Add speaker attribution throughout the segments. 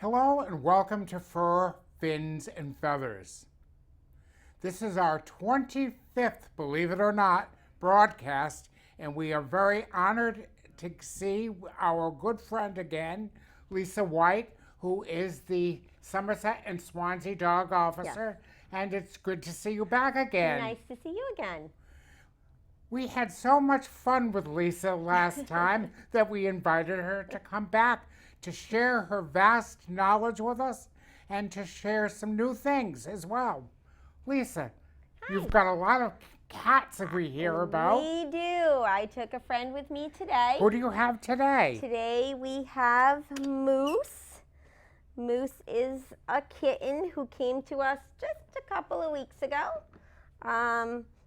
Speaker 1: Hello and welcome to Fur, Fins, and Feathers. This is our 25th, believe it or not, broadcast, and we are very honored to see our good friend again, Lisa White, who is the Somerset and Swansea dog officer, and it's good to see you back again.
Speaker 2: Nice to see you again.
Speaker 1: We had so much fun with Lisa last time that we invited her to come back to share her vast knowledge with us and to share some new things as well. Lisa,
Speaker 2: Hi.
Speaker 1: You've got a lot of cats that we hear about.
Speaker 2: We do. I took a friend with me today.
Speaker 1: Who do you have today?
Speaker 2: Today we have Moose. Moose is a kitten who came to us just a couple of weeks ago.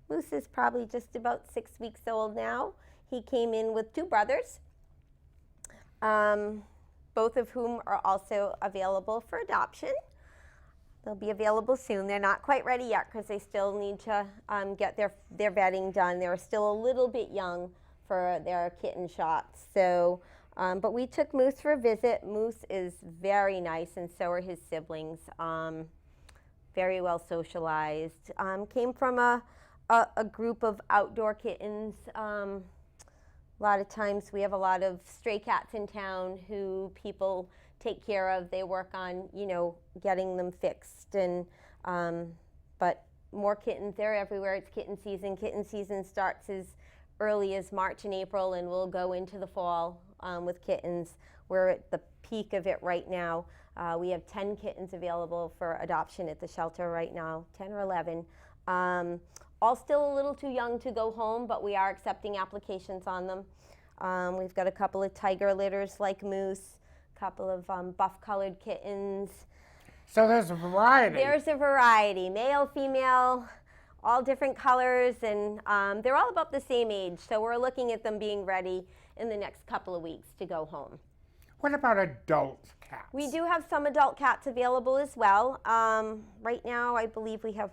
Speaker 2: Moose is probably just about 6 weeks old now. He came in with two brothers, both of whom are also available for adoption. They'll be available soon. They're not quite ready yet because they still need to get their vetting done. They're still a little bit young for their kitten shots. So, but we took Moose for a visit. Moose is very nice, and so are his siblings. Very well socialized. Came from a group of outdoor kittens. A lot of times we have a lot of stray cats in town who people take care of. They work on, getting them fixed. And but more kittens, they're everywhere. It's kitten season. Kitten season starts as early as March and April, and we'll go into the fall with kittens. We're at the peak of it right now. We have 10 kittens available for adoption at the shelter right now, 10 or 11. All still a little too young to go home, but we are accepting applications on them. We've got a couple of tiger litters like Moose, a couple of buff-colored kittens.
Speaker 1: So there's a variety.
Speaker 2: There's a variety, male, female, all different colors, and they're all about the same age. So we're looking at them being ready in the next couple of weeks to go home.
Speaker 1: What about adult cats?
Speaker 2: We do have some adult cats available as well. Right now, I believe we have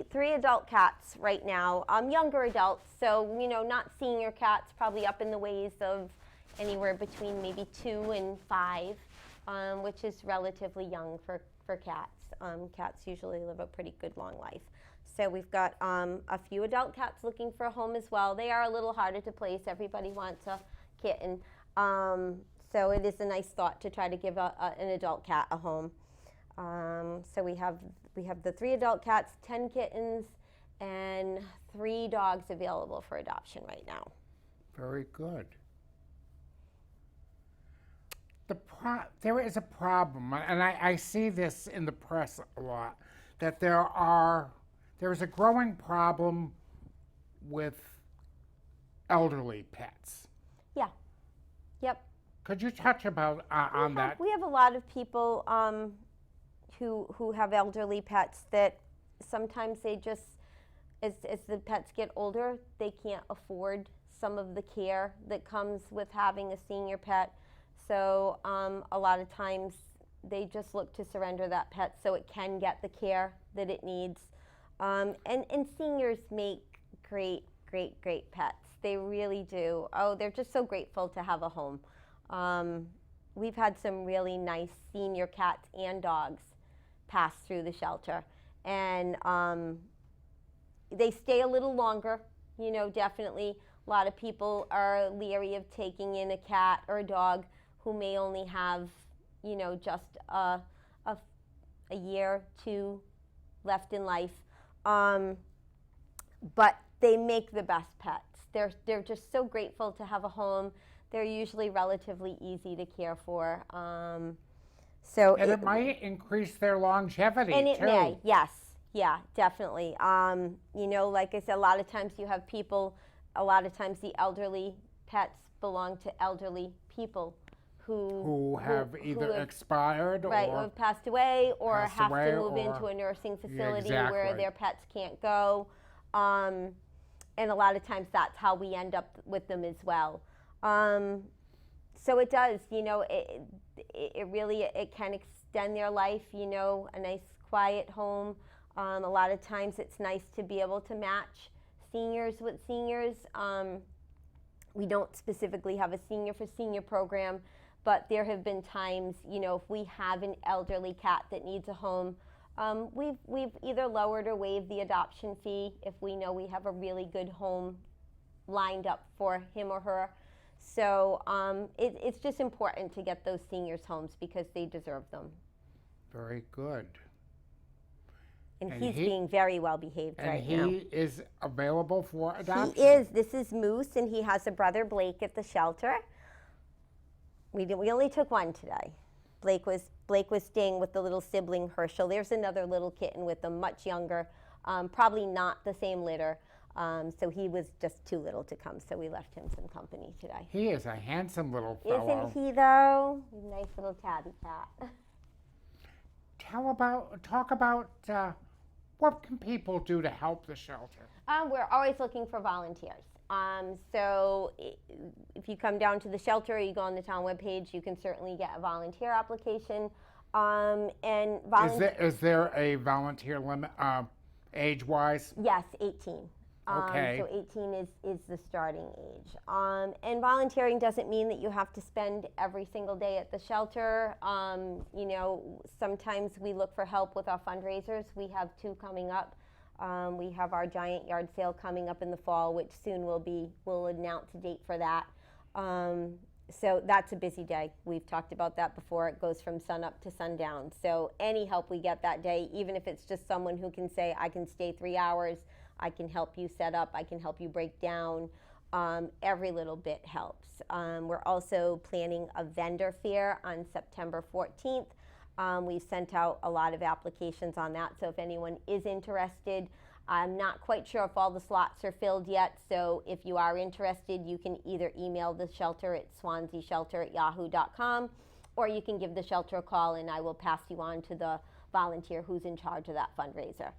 Speaker 2: three adult cats right now, younger adults, so not senior cats, probably up in the ways of anywhere between maybe 2 and 5, which is relatively young for cats. Cats usually live a pretty good long life. So we've got a few adult cats looking for a home as well. They are a little harder to place. Everybody wants a kitten, so it is a nice thought to try to give an adult cat a home. So we have the 3 adult cats, 10 kittens, and 3 dogs available for adoption right now.
Speaker 1: Very good. There is a problem, and I see this in the press a lot, that there is a growing problem with elderly pets.
Speaker 2: Yeah. Yep.
Speaker 1: Could you touch on that?
Speaker 2: We have a lot of people who have elderly pets that sometimes they just, as the pets get older, they can't afford some of the care that comes with having a senior pet. So a lot of times they just look to surrender that pet so it can get the care that it needs. And seniors make great pets. They really do. Oh, they're just so grateful to have a home. We've had some really nice senior cats and dogs pass through the shelter, and they stay a little longer. Definitely a lot of people are leery of taking in a cat or a dog who may only have just a year, 2 left in life, but they make the best pets. They're just so grateful to have a home. They're usually relatively easy to care for. So
Speaker 1: and it might increase their longevity,
Speaker 2: and it
Speaker 1: too.
Speaker 2: may, yes. Yeah, definitely. Like I said, a lot of times you have people, a lot of times the elderly pets belong to elderly people who have
Speaker 1: either expired
Speaker 2: right,
Speaker 1: or
Speaker 2: have passed away or have
Speaker 1: away
Speaker 2: to move
Speaker 1: or,
Speaker 2: into a nursing facility
Speaker 1: exactly.
Speaker 2: where their pets can't go. And a lot of times that's how we end up with them as well. So it does, it really can extend their life, a nice quiet home. A lot of times it's nice to be able to match seniors with seniors. We don't specifically have a senior for senior program, but there have been times, if we have an elderly cat that needs a home, we've either lowered or waived the adoption fee if we know we have a really good home lined up for him or her. So it's just important to get those seniors homes because they deserve them.
Speaker 1: Very good.
Speaker 2: And he's being very well behaved right now.
Speaker 1: And he is available for adoption?
Speaker 2: He is. This is Moose, and he has a brother, Blake, at the shelter. We only took one today. Blake was staying with the little sibling Herschel. There's another little kitten with them, much younger, probably not the same litter. So he was just too little to come, so we left him some company today.
Speaker 1: He is a handsome little fellow.
Speaker 2: Isn't he, though? Nice little tabby cat.
Speaker 1: Talk about what can people do to help the shelter?
Speaker 2: We're always looking for volunteers. So if you come down to the shelter or you go on the town webpage, you can certainly get a volunteer application.
Speaker 1: Is there a volunteer limit, age-wise?
Speaker 2: Yes, 18.
Speaker 1: Okay.
Speaker 2: So 18 is the starting age. And volunteering doesn't mean that you have to spend every single day at the shelter. Sometimes we look for help with our fundraisers. We have 2 coming up. We have our giant yard sale coming up in the fall, which soon we'll announce a date for that. So that's a busy day. We've talked about that before. It goes from sun up to sundown. So any help we get that day, even if it's just someone who can say, I can stay 3 hours, I can help you set up, I can help you break down, every little bit helps. We're also planning a vendor fair on September 14th. We've sent out a lot of applications on that, so if anyone is interested, I'm not quite sure if all the slots are filled yet, so if you are interested, you can either email the shelter at swanseashelter@yahoo.com, or you can give the shelter a call and I will pass you on to the volunteer who's in charge of that fundraiser.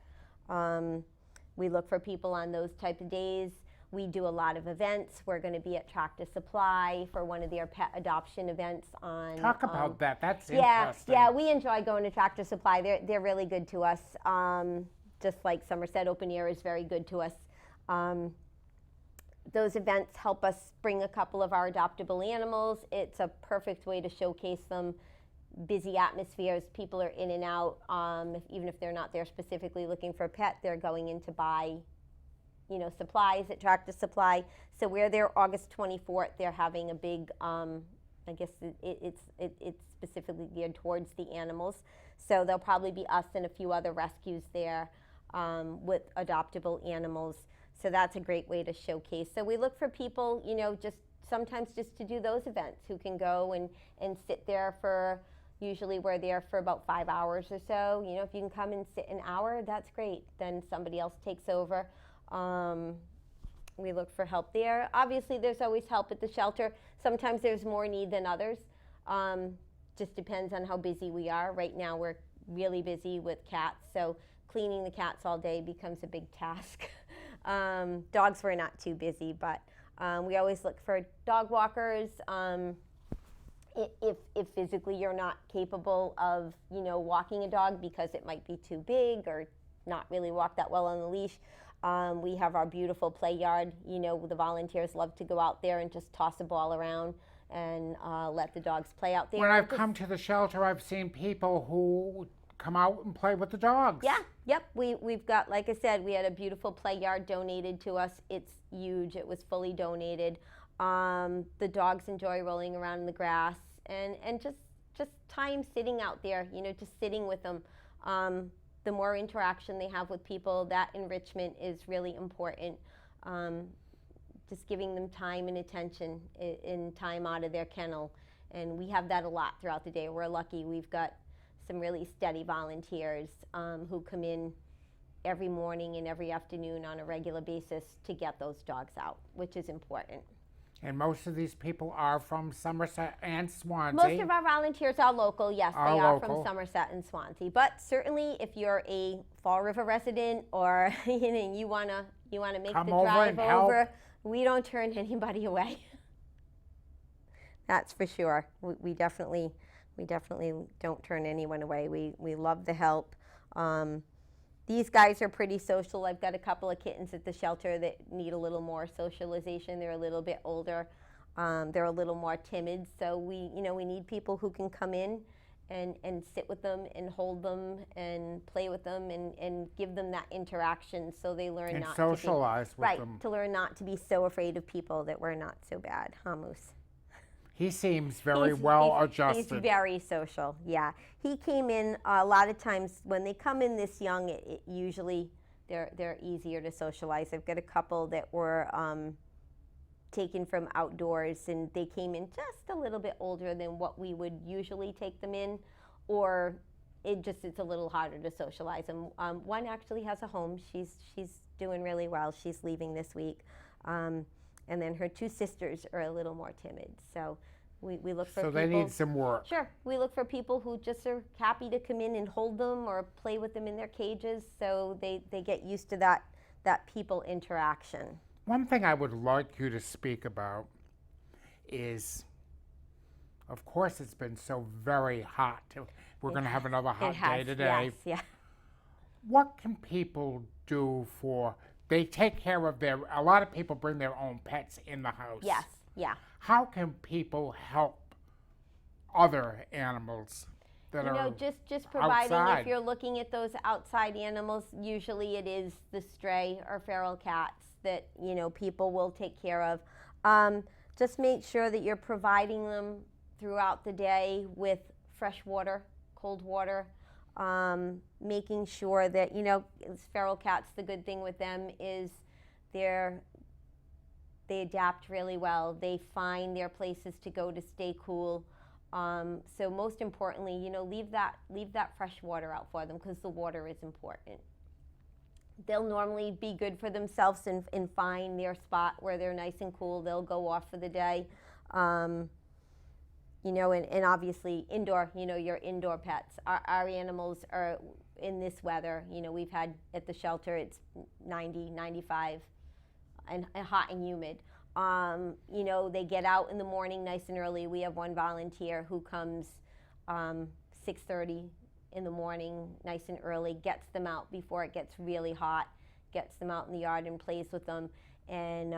Speaker 2: We look for people on those type of days. We do a lot of events. We're going to be at Tractor Supply for one of their pet adoption events on.
Speaker 1: Talk about that. That's interesting.
Speaker 2: Yeah, we enjoy going to Tractor Supply. They're really good to us. Just like Somerset Open Air is very good to us. Those events help us bring a couple of our adoptable animals. It's a perfect way to showcase them. Busy atmospheres, people are in and out. Even if they're not there specifically looking for a pet, they're going in to buy, supplies at Tractor Supply. So we're there August 24th. They're having a big, I guess it's specifically geared towards the animals. So there'll probably be us and a few other rescues there with adoptable animals. So that's a great way to showcase. So we look for people, sometimes just to do those events who can go and sit there for. Usually we're there for about 5 hours or so. If you can come and sit an hour, that's great. Then somebody else takes over. We look for help there. Obviously, there's always help at the shelter. Sometimes there's more need than others. Just depends on how busy we are. Right now, we're really busy with cats, so cleaning the cats all day becomes a big task. Dogs, we're not too busy, but we always look for dog walkers. If physically you're not capable of, walking a dog because it might be too big or not really walk that well on the leash, we have our beautiful play yard. The volunteers love to go out there and just toss a ball around and let the dogs play out there.
Speaker 1: When I've come to the shelter, I've seen people who come out and play with the dogs.
Speaker 2: Yeah, yep. We've got, like I said, we had a beautiful play yard donated to us. It's huge. It was fully donated. The dogs enjoy rolling around in the grass and just time sitting out there, just sitting with them. The more interaction they have with people, that enrichment is really important. Just giving them time and attention in time out of their kennel. And we have that a lot throughout the day. We're lucky. We've got some really steady volunteers who come in every morning and every afternoon on a regular basis to get those dogs out, which is important.
Speaker 1: And most of these people are from Somerset and Swansea.
Speaker 2: Most of our volunteers are local, yes, they are
Speaker 1: local.
Speaker 2: from Somerset and Swansea. But certainly if you're a Fall River resident or you wanna make
Speaker 1: Come
Speaker 2: the
Speaker 1: over
Speaker 2: drive
Speaker 1: and help.
Speaker 2: over, we don't turn anybody away. That's for sure. We definitely don't turn anyone away. We love the help. These guys are pretty social. I've got a couple of kittens at the shelter that need a little more socialization. They're a little bit older. They're a little more timid, so we need people who can come in and sit with them and hold them and play with them and give them that interaction so they learn
Speaker 1: And
Speaker 2: not
Speaker 1: socialize
Speaker 2: to be,
Speaker 1: with
Speaker 2: right,
Speaker 1: them.
Speaker 2: to learn not to be so afraid of people that we're not so bad, huh, Moose?
Speaker 1: He seems very well adjusted.
Speaker 2: He's very social, yeah. He came in a lot of times when they come in this young, it usually they're easier to socialize. I've got a couple that were taken from outdoors and they came in just a little bit older than what we would usually take them in, or it's a little harder to socialize them. One actually has a home. She's doing really well. She's leaving this week. And then her two sisters are a little more timid. So we look for people.
Speaker 1: So they need some work.
Speaker 2: Sure. We look for people who just are happy to come in and hold them or play with them in their cages so they get used to that people interaction.
Speaker 1: One thing I would like you to speak about is, of course, it's been so very hot. We're going to have another hot day today.
Speaker 2: Yes, yeah.
Speaker 1: What can people do they take care of a lot of people bring their own pets in the house.
Speaker 2: Yes, yeah.
Speaker 1: How can people help other animals that are
Speaker 2: just providing
Speaker 1: outside?
Speaker 2: If you're looking at those outside animals, usually it is the stray or feral cats that people will take care of. Just make sure that you're providing them throughout the day with fresh water, cold water. Making sure that feral cats, the good thing with them is they adapt really well. They find their places to go to stay cool. So most importantly, leave that fresh water out for them because the water is important. They'll normally be good for themselves and find their spot where they're nice and cool. They'll go off for the day. And obviously indoor, your indoor pets. Our animals are in this weather. We've had at the shelter, it's 90, 95 and hot and humid. They get out in the morning nice and early. We have one volunteer who comes 6:30 in the morning, nice and early, gets them out before it gets really hot, gets them out in the yard and plays with them. And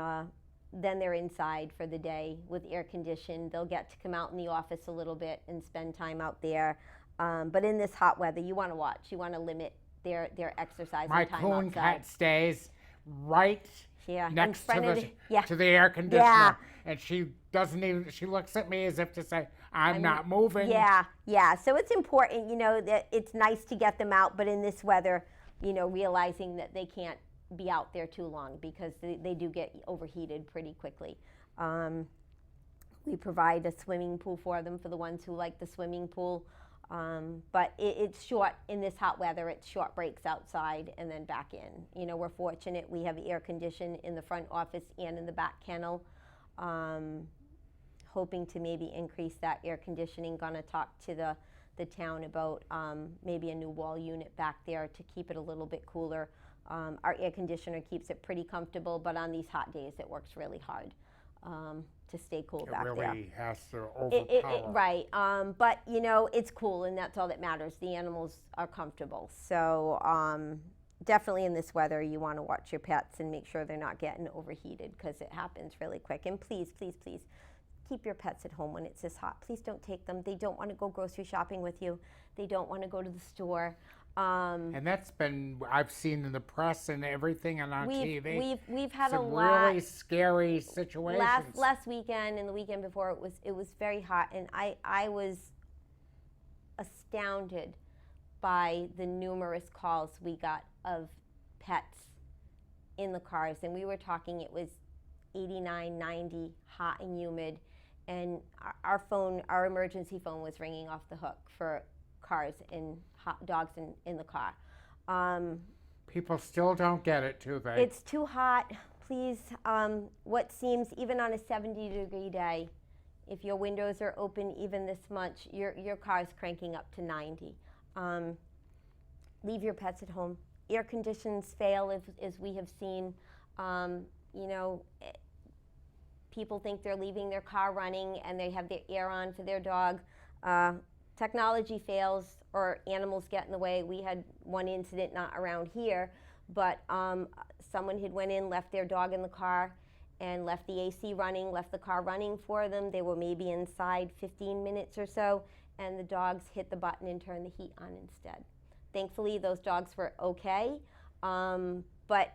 Speaker 2: then they're inside for the day with air conditioned. They'll get to come out in the office a little bit and spend time out there. But in this hot weather, you want to watch. You want to limit their exercise
Speaker 1: My
Speaker 2: and time
Speaker 1: coon
Speaker 2: outside.
Speaker 1: cat stays right next to the air conditioner.
Speaker 2: Yeah.
Speaker 1: And she looks at me as if to say, I'm not moving.
Speaker 2: Yeah. So it's important, that it's nice to get them out, but in this weather, realizing that they can't be out there too long because they do get overheated pretty quickly. We provide a swimming pool for them for the ones who like the swimming pool. But it's short in this hot weather. It's short breaks outside and then back in. We're fortunate we have air condition in the front office and in the back kennel. Hoping to maybe increase that air conditioning. Gonna talk to the town about maybe a new wall unit back there to keep it a little bit cooler. Our air conditioner keeps it pretty comfortable, but on these hot days it works really hard to stay cool back there. It
Speaker 1: really has to overpower.
Speaker 2: Right, but it's cool and that's all that matters. The animals are comfortable. So definitely in this weather you want to watch your pets and make sure they're not getting overheated because it happens really quick. And please, please, please keep your pets at home when it's this hot. Please don't take them. They don't want to go grocery shopping with you. They don't want to go to the store.
Speaker 1: And that's I've seen in the press and everything and on TV.
Speaker 2: We've had
Speaker 1: some
Speaker 2: a lot.
Speaker 1: really scary situations.
Speaker 2: Last weekend and the weekend before it was very hot, and I was astounded by the numerous calls we got of pets in the cars. And we were talking, it was 89, 90, hot and humid, and our emergency phone was ringing off the hook for cars and hot dogs in the car.
Speaker 1: People still don't get it, do they?
Speaker 2: It's too hot. Please, what seems, even on a 70-degree day, if your windows are open even this much, your car's cranking up to 90. Leave your pets at home. Air conditions fail, as we have seen. People think they're leaving their car running and they have their air on for their dog. Technology fails or animals get in the way. We had one incident, not around here, but someone had went in, left their dog in the car, and left the AC running, left the car running for them. They were maybe inside 15 minutes or so, and the dogs hit the button and turned the heat on instead. Thankfully, those dogs were okay, but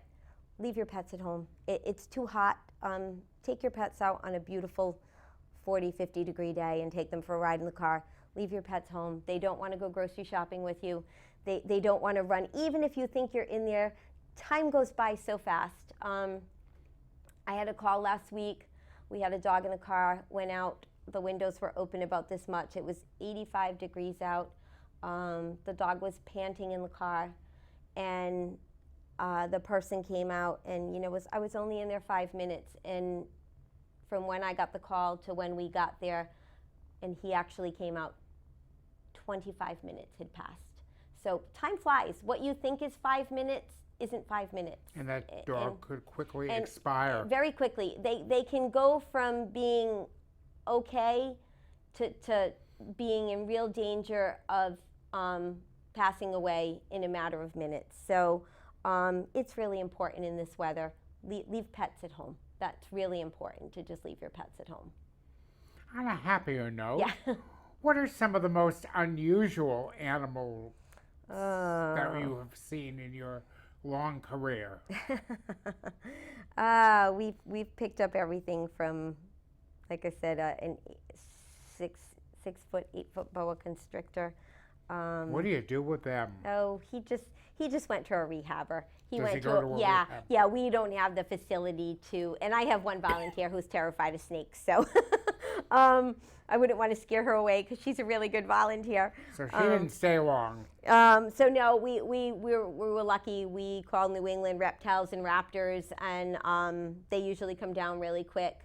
Speaker 2: leave your pets at home. It's too hot. Take your pets out on a beautiful 40, 50 degree day and take them for a ride in the car. Leave your pets home. They don't want to go grocery shopping with you. They don't want to run. Even if you think you're in there, time goes by so fast. I had a call last week. We had a dog in the car, went out. The windows were open about this much. It was 85 degrees out. The dog was panting in the car, and the person came out, and I was only in there 5 minutes, and from when I got the call to when we got there, and he actually came out, 25 minutes had passed. So time flies. What you think is 5 minutes isn't 5 minutes.
Speaker 1: And that dog could quickly expire.
Speaker 2: Very quickly. They can go from being okay to being in real danger of passing away in a matter of minutes. So it's really important in this weather. Leave pets at home. That's really important, to just leave your pets at home.
Speaker 1: On a happier note,
Speaker 2: yeah.
Speaker 1: What are some of the most unusual animals that you have seen in your long career?
Speaker 2: We've picked up everything from, like I said, an 6 foot, 8 foot boa constrictor.
Speaker 1: What do you do with them?
Speaker 2: Oh, he just went to a rehabber.
Speaker 1: Does he go to a rehab?
Speaker 2: Yeah. We don't have the facility to, and I have one volunteer who's terrified of snakes, so I wouldn't want to scare her away because she's a really good volunteer.
Speaker 1: So she didn't stay long.
Speaker 2: So no, we were lucky. We called New England Reptiles and Raptors, and they usually come down really quick.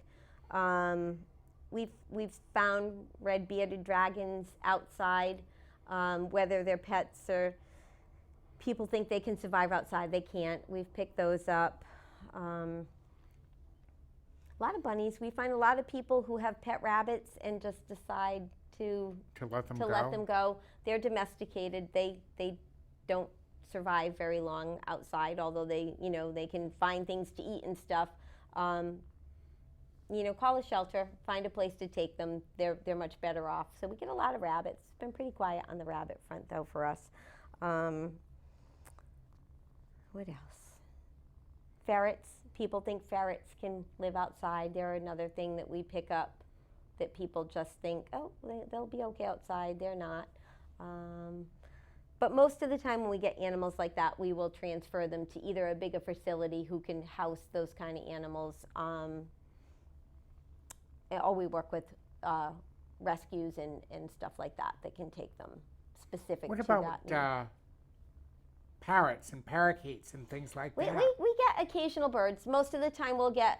Speaker 2: We've found red-bearded dragons outside. Whether they're pets or people think they can survive outside, they can't. We've picked those up. A lot of bunnies. We find a lot of people who have pet rabbits and just decide to let them go. They're domesticated. They don't survive very long outside, although they can find things to eat and stuff. Call a shelter, find a place to take them. They're much better off. So we get a lot of rabbits. It's been pretty quiet on the rabbit front, though, for us. What else? Ferrets. People think ferrets can live outside. They're another thing that we pick up that people just think, oh, they'll be okay outside. They're not. But most of the time when we get animals like that, we will transfer them to either a bigger facility who can house those kind of animals, or we work with rescues and stuff like that can take them specific to that.
Speaker 1: What about parrots and parakeets and things like that?
Speaker 2: We get occasional birds. Most of the time we'll get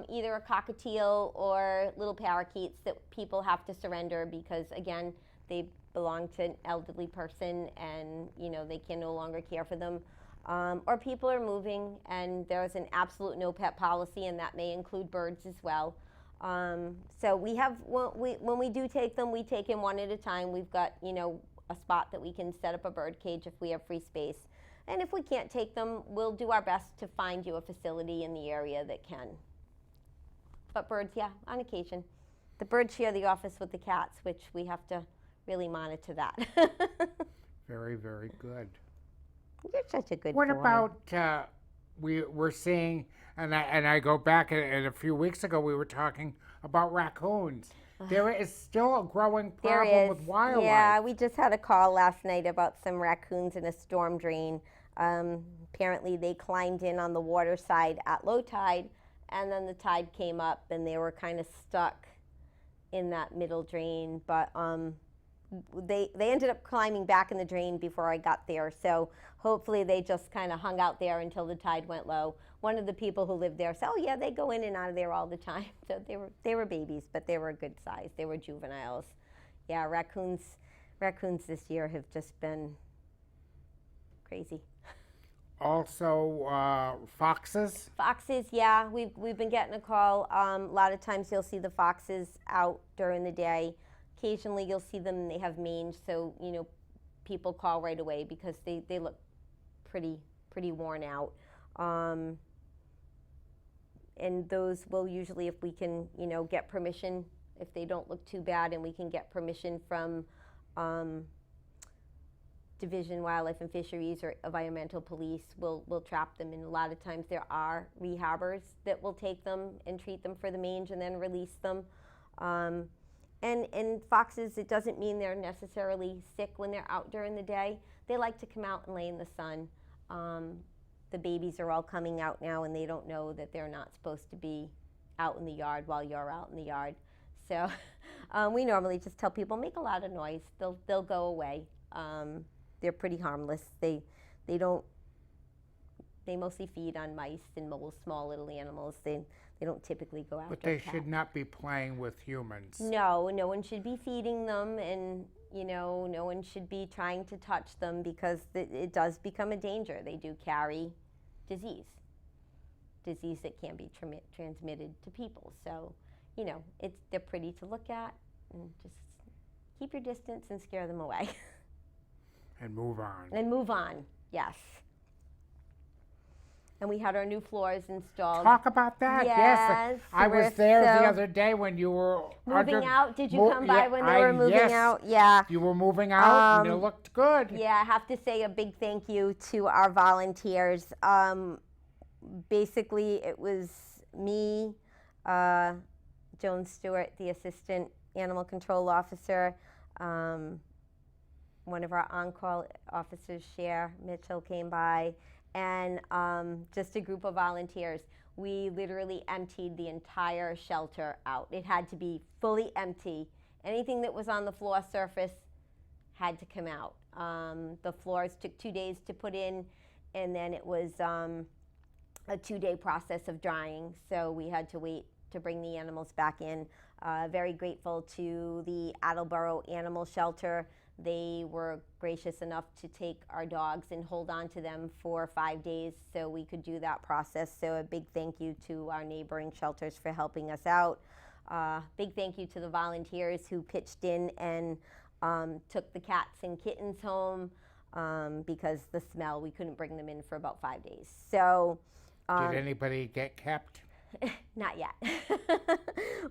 Speaker 2: either a cockatiel or little parakeets that people have to surrender because, again, they belong to an elderly person and, they can no longer care for them. Or people are moving and there's an absolute no pet policy, and that may include birds as well. So we have, when we do take them, we take them one at a time. We've got, a spot that we can set up a bird cage if we have free space. And if we can't take them, we'll do our best to find you a facility in the area that can. But birds, yeah, on occasion. The birds share the office with the cats, which we have to really monitor that.
Speaker 1: Very, very good.
Speaker 2: You're such a good boy.
Speaker 1: What about, we're seeing, and I go back, and a few weeks ago we were talking about raccoons. There is still a growing problem with wildlife.
Speaker 2: Yeah, we just had a call last night about some raccoons in a storm drain. Apparently they climbed in on the water side at low tide, and then the tide came up and they were kind of stuck in that middle drain. But they ended up climbing back in the drain before I got there. So hopefully they just kind of hung out there until the tide went low. One of the people who lived there said, oh yeah, they go in and out of there all the time. So they were babies, but they were a good size. They were juveniles. Yeah, raccoons this year have just been crazy.
Speaker 1: Also, foxes?
Speaker 2: Foxes, yeah. We've been getting a call. A lot of times you'll see the foxes out during the day. Occasionally you'll see them and they have mange, so people call right away because they look pretty worn out. and those will usually, if we can, get permission, if they don't look too bad, and we can get permission from Division Wildlife and Fisheries or Environmental Police, we'll trap them. And a lot of times there are rehabbers that will take them and treat them for the mange and then release them. And foxes, it doesn't mean they're necessarily sick when they're out during the day. They like to come out and lay in the sun. The babies are all coming out now, and they don't know that they're not supposed to be out in the yard while you're out in the yard. So we normally just tell people, make a lot of noise. They'll go away. They're pretty harmless. They mostly feed on mice and moles, small little animals. They don't typically go after
Speaker 1: But they
Speaker 2: cats.
Speaker 1: should not be playing with humans.
Speaker 2: No one should be feeding them, and no one should be trying to touch them, because it does become a danger. They do carry disease that can be transmitted to people. So, they're pretty to look at, and just keep your distance and scare them away.
Speaker 1: And move on.
Speaker 2: And move on, yes. And we had our new floors installed.
Speaker 1: Talk about that. Yes. I was there the other day when you were
Speaker 2: moving out. Did you come by when they were moving out? Yeah.
Speaker 1: You were moving out, and it looked good.
Speaker 2: Yeah, I have to say a big thank you to our volunteers. Basically, it was me, Joan Stewart, the assistant animal control officer, one of our on-call officers, Cher Mitchell, came by, and just a group of volunteers. We literally emptied the entire shelter out. It had to be fully empty. Anything that was on the floor surface had to come out. The floors took 2 days to put in, and then it was a 2-day process of drying, so we had to wait to bring the animals back in. Very grateful to the Attleboro Animal Shelter. They were gracious enough to take our dogs and hold on to them for 5 days so we could do that process. So a big thank you to our neighboring shelters for helping us out. Big thank you to the volunteers who pitched in and took the cats and kittens home because the smell, we couldn't bring them in for about 5 days. So,
Speaker 1: did anybody get kept?
Speaker 2: Not yet.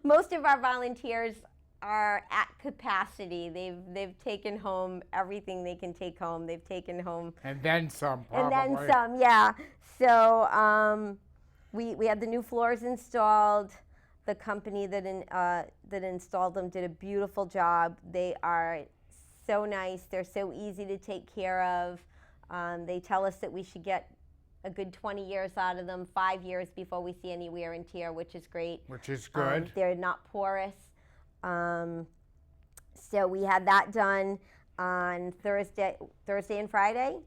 Speaker 2: Most of our volunteers are at capacity. They've taken home everything they can take home. They've taken home,
Speaker 1: and then some, probably.
Speaker 2: And then some, yeah. So we had the new floors installed. The company that installed them did a beautiful job. They are so nice. They're so easy to take care of. They tell us that we should get a good 20 years out of them, 5 years before we see any wear and tear, which is great.
Speaker 1: Which is good.
Speaker 2: They're not porous. So we had that done on Thursday and Friday.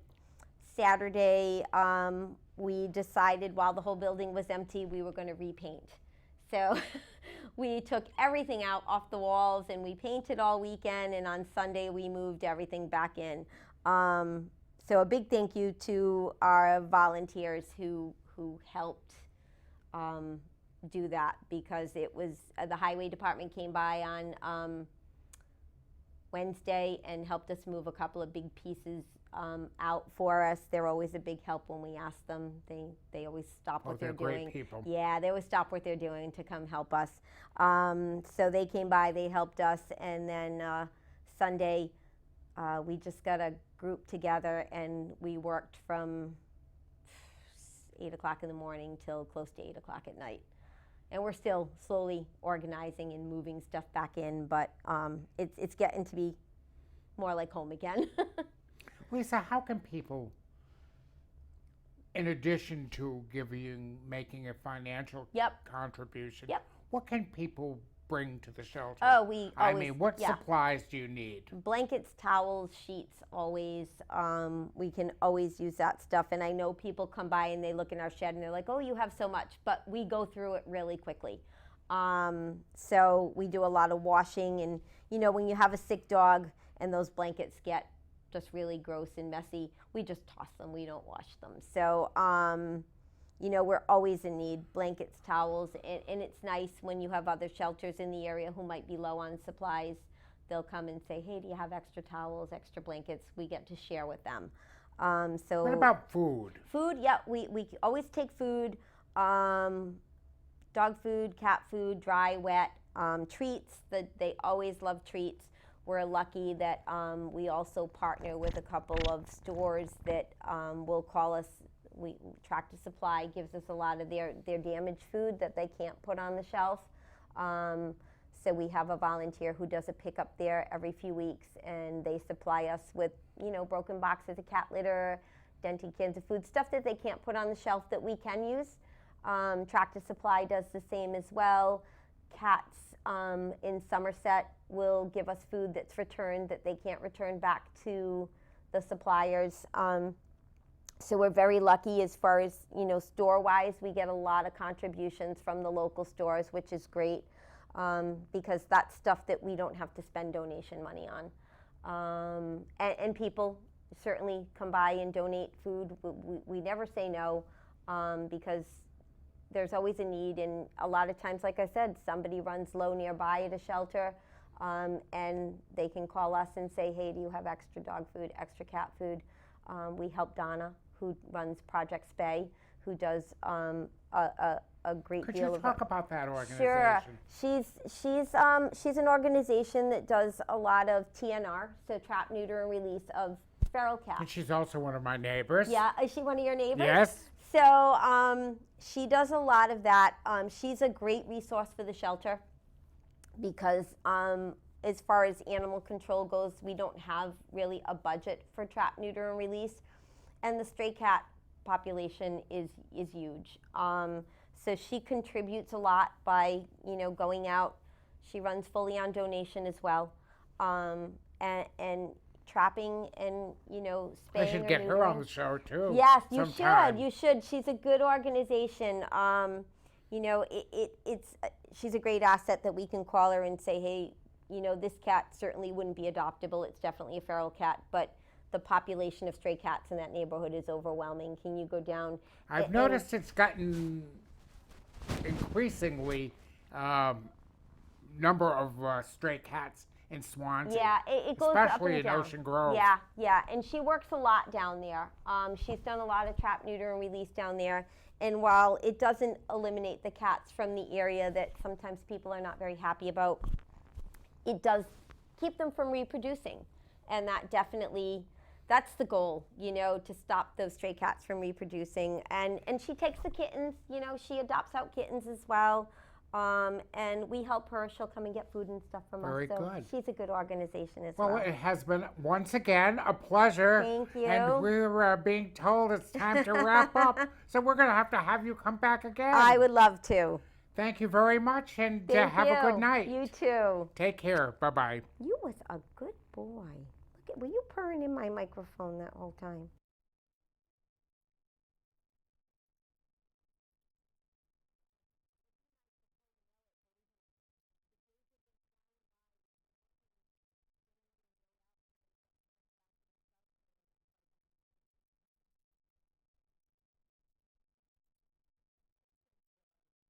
Speaker 2: Saturday, we decided while the whole building was empty, we were going to repaint. So we took everything out off the walls and we painted all weekend, and on Sunday we moved everything back in. So a big thank you to our volunteers who helped do that, because it was the highway department came by on Wednesday and helped us move a couple of big pieces out for us. They're always a big help when we ask them. They always stop what they're doing.
Speaker 1: Great people.
Speaker 2: Yeah, they always stop what they're doing to come help us. So they came by, they helped us, and then Sunday we just got a group together and we worked from 8 o'clock in the morning till close to 8 o'clock at night. And we're still slowly organizing and moving stuff back in, but it's getting to be more like home again.
Speaker 1: Lisa, how can people, in addition to making a financial contribution, what can people bring to the shelter?
Speaker 2: Oh, we always,
Speaker 1: I mean, what supplies do you need?
Speaker 2: Blankets, towels, sheets, always. We can always use that stuff. And I know people come by and they look in our shed and they're like, oh, you have so much. But we go through it really quickly. So we do a lot of washing. And, when you have a sick dog and those blankets get just really gross and messy, we just toss them. We don't wash them. So, we're always in need. Blankets, towels, and it's nice when you have other shelters in the area who might be low on supplies. They'll come and say, hey, do you have extra towels, extra blankets? We get to share with them. So
Speaker 1: what about food?
Speaker 2: Food, yeah, we always take food. dog food, cat food, dry, wet, treats. They always love treats. We're lucky that we also partner with a couple of stores that will call us. Tractor Supply gives us a lot of their damaged food that they can't put on the shelf. So we have a volunteer who does a pickup there every few weeks, and they supply us with, broken boxes of cat litter, dented cans of food, stuff that they can't put on the shelf that we can use. Tractor Supply does the same as well. Cats in Somerset will give us food that's returned that they can't return back to the suppliers. So we're very lucky as far as, store-wise. We get a lot of contributions from the local stores, which is great, because that's stuff that we don't have to spend donation money on. And people certainly come by and donate food. We never say no, because there's always a need. And a lot of times, like I said, somebody runs low nearby at a shelter, and they can call us and say, hey, do you have extra dog food, extra cat food? We help Donna, who runs Project Spay, who does a great
Speaker 1: Could
Speaker 2: deal
Speaker 1: you
Speaker 2: of
Speaker 1: talk about that organization?
Speaker 2: Sure. She's an organization that does a lot of TNR, so trap, neuter, and release of feral cats.
Speaker 1: And she's also one of my neighbors.
Speaker 2: Yeah, is she one of your neighbors?
Speaker 1: Yes.
Speaker 2: So she does a lot of that. She's a great resource for the shelter because as far as animal control goes, we don't have really a budget for trap, neuter, and release. And the stray cat population is huge. So she contributes a lot by, going out. She runs fully on donation as well. And trapping and, spaying.
Speaker 1: I should get her on the show too.
Speaker 2: Yes,
Speaker 1: sometime.
Speaker 2: you should. She's a good organization. She's a great asset that we can call her and say, hey, this cat certainly wouldn't be adoptable. It's definitely a feral cat, but the population of stray cats in that neighborhood is overwhelming. Can you go down?
Speaker 1: I've noticed it's gotten increasingly number of stray cats in Swansea.
Speaker 2: Yeah, it goes
Speaker 1: especially
Speaker 2: up and
Speaker 1: in
Speaker 2: down.
Speaker 1: Ocean Grove.
Speaker 2: Yeah, and she works a lot down there. She's done a lot of trap, neuter, and release down there. And while it doesn't eliminate the cats from the area that sometimes people are not very happy about, it does keep them from reproducing. And that definitely, that's the goal, to stop those stray cats from reproducing. And she takes the kittens, she adopts out kittens as well. And we help her. She'll come and get food and stuff from us.
Speaker 1: Very
Speaker 2: So
Speaker 1: good.
Speaker 2: she's a good organization as well.
Speaker 1: Well, it has been once again a pleasure.
Speaker 2: Thank you.
Speaker 1: And we're being told it's time to wrap up. So we're going to have you come back again.
Speaker 2: I would love to.
Speaker 1: Thank you very much, and
Speaker 2: Thank
Speaker 1: have
Speaker 2: you.
Speaker 1: a good night.
Speaker 2: You too.
Speaker 1: Take care. Bye-bye.
Speaker 2: You was a good boy. Were you purring in my microphone that whole time?